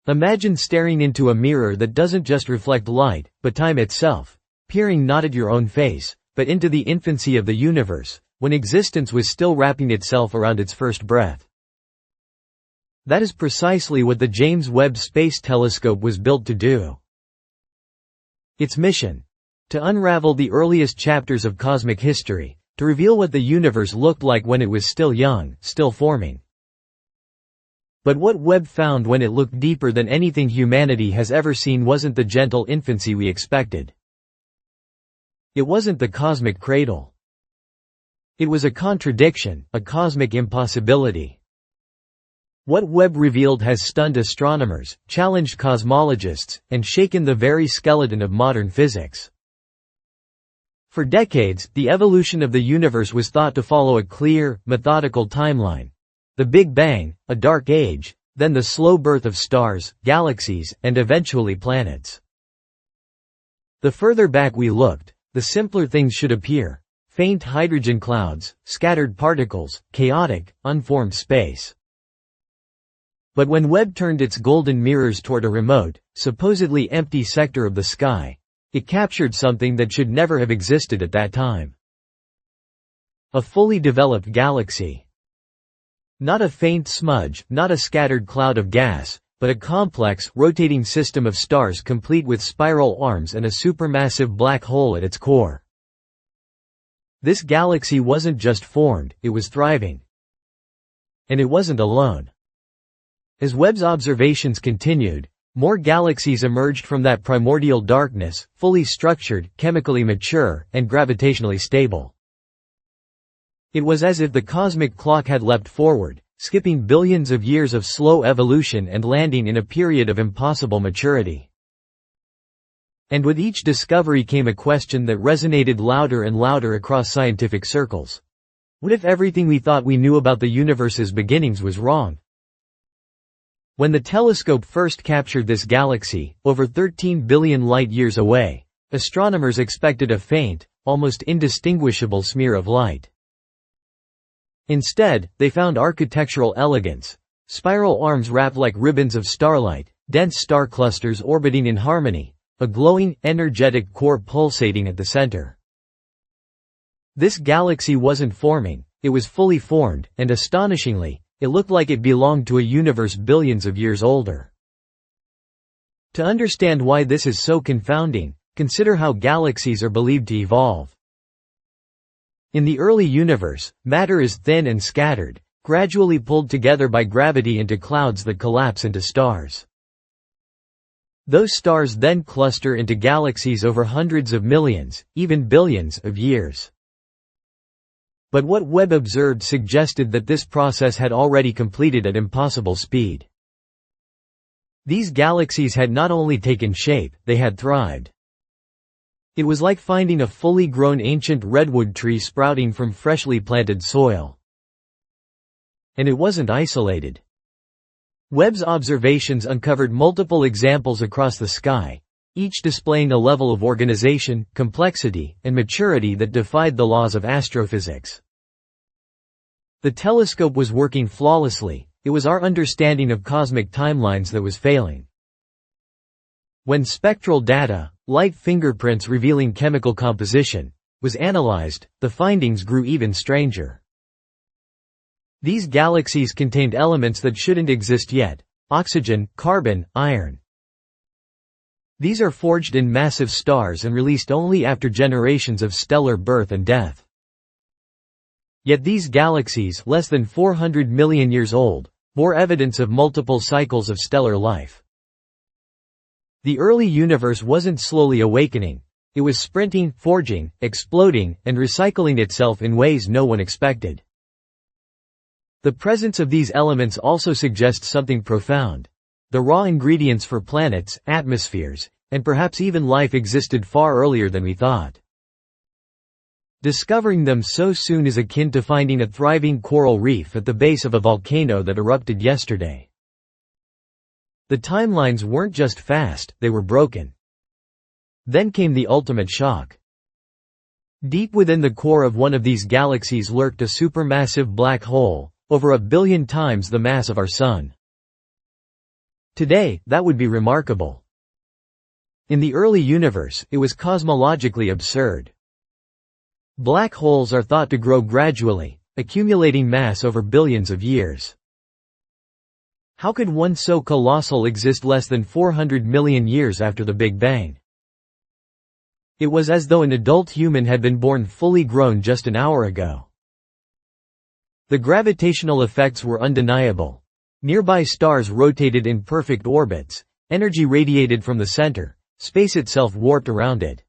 Imagine staring into a mirror that doesn't just reflect light, but time itself, peering not at your own face, but into the infancy of the universe, when existence was still wrapping itself around its first breath. That is precisely what the James Webb Space Telescope was built to do. Its mission: to unravel the earliest chapters of cosmic history, to reveal what the universe looked like when it was still young, still forming. But what Webb found when it looked deeper than anything humanity has ever seen wasn't the gentle infancy we expected. It wasn't the cosmic cradle. It was a contradiction, a cosmic impossibility. What Webb revealed has stunned astronomers, challenged cosmologists, and shaken the very skeleton of modern physics. For decades, the evolution of the universe was thought to follow a clear, methodical timeline. The Big Bang, a dark age, then the slow birth of stars, galaxies, and eventually planets. The further back we looked, the simpler things should appear: faint hydrogen clouds, scattered particles, chaotic, unformed space. But when Webb turned its golden mirrors toward a remote, supposedly empty sector of the sky, it captured something that should never have existed at that time. A fully developed galaxy. Not a faint smudge, not a scattered cloud of gas, but a complex, rotating system of stars complete with spiral arms and a supermassive black hole at its core. This galaxy wasn't just formed, it was thriving. And it wasn't alone. As Webb's observations continued, more galaxies emerged from that primordial darkness, fully structured, chemically mature, and gravitationally stable. It was as if the cosmic clock had leapt forward, skipping billions of years of slow evolution and landing in a period of impossible maturity. And with each discovery came a question that resonated louder and louder across scientific circles. What if everything we thought we knew about the universe's beginnings was wrong? When the telescope first captured this galaxy, over 13 billion light-years away, astronomers expected a faint, almost indistinguishable smear of light. Instead, they found architectural elegance: spiral arms wrapped like ribbons of starlight, dense star clusters orbiting in harmony, a glowing, energetic core pulsating at the center. This galaxy wasn't forming, it was fully formed, and astonishingly, it looked like it belonged to a universe billions of years older. To understand why this is so confounding, consider how galaxies are believed to evolve. In the early universe, matter is thin and scattered, gradually pulled together by gravity into clouds that collapse into stars. Those stars then cluster into galaxies over hundreds of millions, even billions, of years. But what Webb observed suggested that this process had already completed at impossible speed. These galaxies had not only taken shape, they had thrived. It was like finding a fully grown ancient redwood tree sprouting from freshly planted soil. And it wasn't isolated. Webb's observations uncovered multiple examples across the sky, each displaying a level of organization, complexity, and maturity that defied the laws of astrophysics. The telescope was working flawlessly, it was our understanding of cosmic timelines that was failing. When spectral data, light fingerprints revealing chemical composition, was analyzed, the findings grew even stranger. These galaxies contained elements that shouldn't exist yet: oxygen, carbon, iron. These are forged in massive stars and released only after generations of stellar birth and death. Yet these galaxies, less than 400 million years old, bore evidence of multiple cycles of stellar life. The early universe wasn't slowly awakening, it was sprinting, forging, exploding, and recycling itself in ways no one expected. The presence of these elements also suggests something profound. The raw ingredients for planets, atmospheres, and perhaps even life existed far earlier than we thought. Discovering them so soon is akin to finding a thriving coral reef at the base of a volcano that erupted yesterday. The timelines weren't just fast, they were broken. Then came the ultimate shock. Deep within the core of one of these galaxies lurked a supermassive black hole, over 1 billion times the mass of our Sun. Today, that would be remarkable. In the early universe, it was cosmologically absurd. Black holes are thought to grow gradually, accumulating mass over billions of years. How could one so colossal exist less than 400 million years after the Big Bang? It was as though an adult human had been born fully grown just an hour ago. The gravitational effects were undeniable. Nearby stars rotated in perfect orbits, energy radiated from the center, space itself warped around it.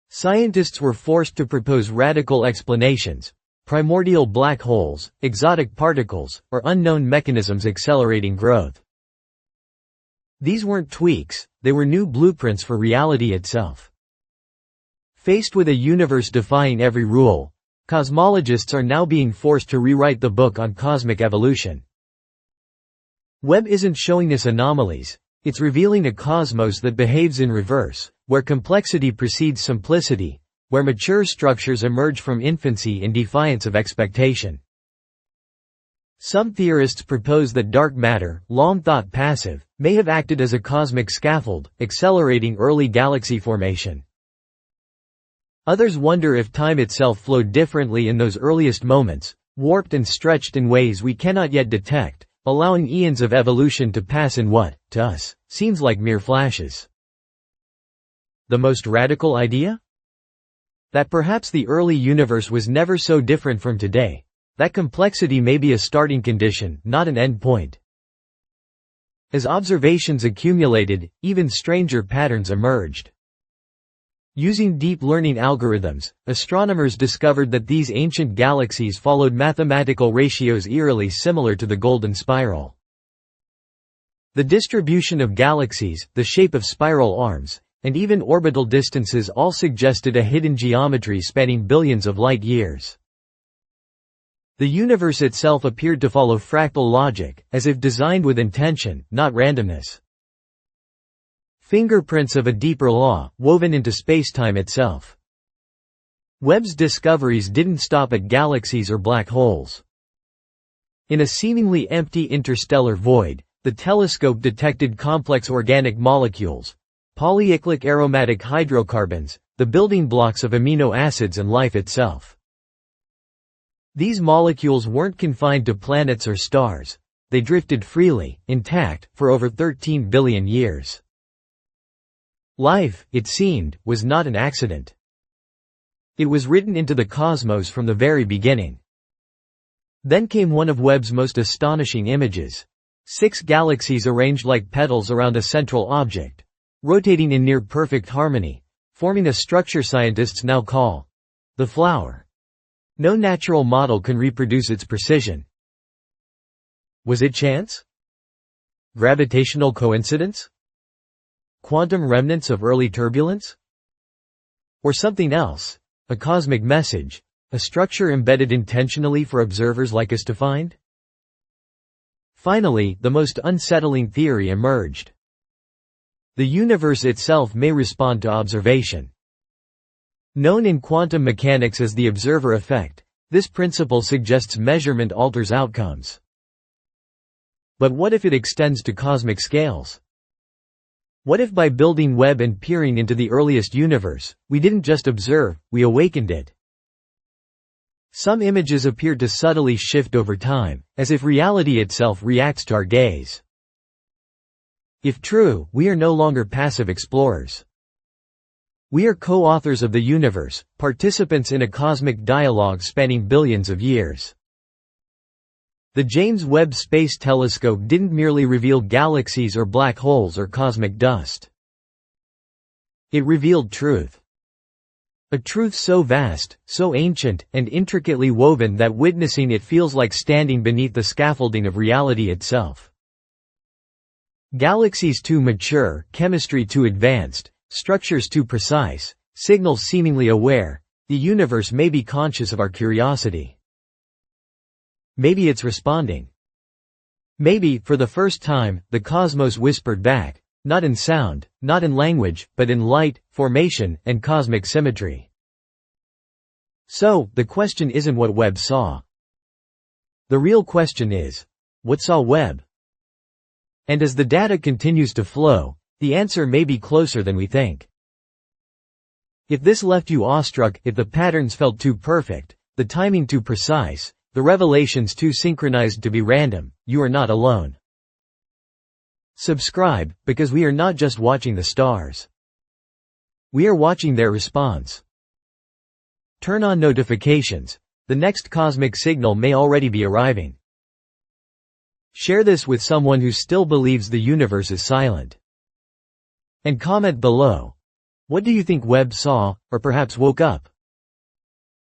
Scientists were forced to propose radical explanations: primordial black holes, exotic particles, or unknown mechanisms accelerating growth. These weren't tweaks, they were new blueprints for reality itself. Faced with a universe defying every rule, cosmologists are now being forced to rewrite the book on cosmic evolution. Webb isn't showing us anomalies, it's revealing a cosmos that behaves in reverse, where complexity precedes simplicity, where mature structures emerge from infancy in defiance of expectation. Some theorists propose that dark matter, long thought passive, may have acted as a cosmic scaffold, accelerating early galaxy formation. Others wonder if time itself flowed differently in those earliest moments, warped and stretched in ways we cannot yet detect, allowing eons of evolution to pass in what, to us, seems like mere flashes. The most radical idea? That perhaps the early universe was never so different from today. That complexity may be a starting condition, not an end point. As observations accumulated, even stranger patterns emerged. Using deep learning algorithms, astronomers discovered that these ancient galaxies followed mathematical ratios eerily similar to the golden spiral. The distribution of galaxies, the shape of spiral arms, and even orbital distances all suggested a hidden geometry spanning billions of light years. The universe itself appeared to follow fractal logic, as if designed with intention, not randomness. Fingerprints of a deeper law, woven into spacetime itself. Webb's discoveries didn't stop at galaxies or black holes. In a seemingly empty interstellar void, the telescope detected complex organic molecules, polycyclic aromatic hydrocarbons, the building blocks of amino acids and life itself. These molecules weren't confined to planets or stars. They drifted freely, intact, for over 13 billion years. Life, it seemed, was not an accident. It was written into the cosmos from the very beginning. Then came one of Webb's most astonishing images. 6 galaxies arranged like petals around a central object, rotating in near-perfect harmony, forming a structure scientists now call the flower. No natural model can reproduce its precision. Was it chance? Gravitational coincidence? Quantum remnants of early turbulence? Or something else? A cosmic message? A structure embedded intentionally for observers like us to find? Finally, the most unsettling theory emerged. The universe itself may respond to observation. Known in quantum mechanics as the observer effect, this principle suggests measurement alters outcomes. But what if it extends to cosmic scales? What if by building Webb and peering into the earliest universe, we didn't just observe, we awakened it? Some images appear to subtly shift over time, as if reality itself reacts to our gaze. If true, we are no longer passive explorers. We are co-authors of the universe, participants in a cosmic dialogue spanning billions of years. The James Webb Space Telescope didn't merely reveal galaxies or black holes or cosmic dust. It revealed truth. A truth so vast, so ancient, and intricately woven that witnessing it feels like standing beneath the scaffolding of reality itself. Galaxies too mature, chemistry too advanced, structures too precise, signals seemingly aware, the universe may be conscious of our curiosity. Maybe it's responding. Maybe, for the first time, the cosmos whispered back, not in sound, not in language, but in light, formation, and cosmic symmetry. So, the question isn't what Webb saw. The real question is, what saw Webb? And as the data continues to flow, the answer may be closer than we think. If this left you awestruck, if the patterns felt too perfect, the timing too precise, the revelations too synchronized to be random, you are not alone. Subscribe, because we are not just watching the stars. We are watching their response. Turn on notifications. The next cosmic signal may already be arriving. Share this with someone who still believes the universe is silent. And comment below. What do you think Webb saw, or perhaps woke up?